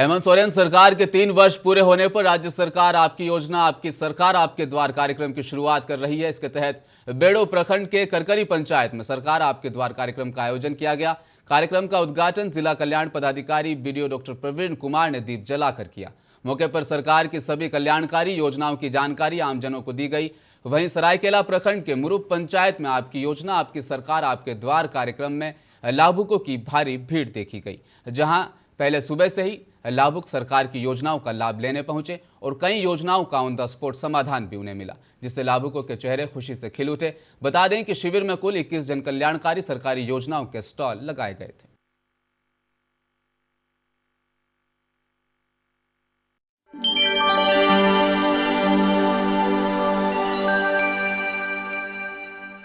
हेमंत सोरेन सरकार के 3 वर्ष पूरे होने पर राज्य सरकार आपकी योजना आपकी सरकार आपके द्वार कार्यक्रम की शुरुआत कर रही है। इसके तहत बेड़ो प्रखंड के करकरी पंचायत में सरकार आपके द्वार कार्यक्रम का आयोजन किया गया। कार्यक्रम का उद्घाटन जिला कल्याण पदाधिकारी बीडीओ डॉक्टर प्रवीण कुमार ने दीप जलाकर किया। मौके पर सरकार की सभी कल्याणकारी योजनाओं की जानकारी आमजनों को दी गई। वहीं सरायकेला प्रखंड के मुरुप पंचायत में आपकी योजना आपकी सरकार आपके द्वार कार्यक्रम में लाभुकों की भारी भीड़ देखी गई, जहां पहले सुबह से ही लाभुक सरकार की योजनाओं का लाभ लेने पहुंचे और कई योजनाओं का ऑन द स्पॉट समाधान भी उन्हें मिला, जिससे लाभुकों के चेहरे खुशी से खिल उठे। बता दें कि शिविर में कुल 21 जन कल्याणकारी सरकारी योजनाओं के स्टॉल लगाए गए थे।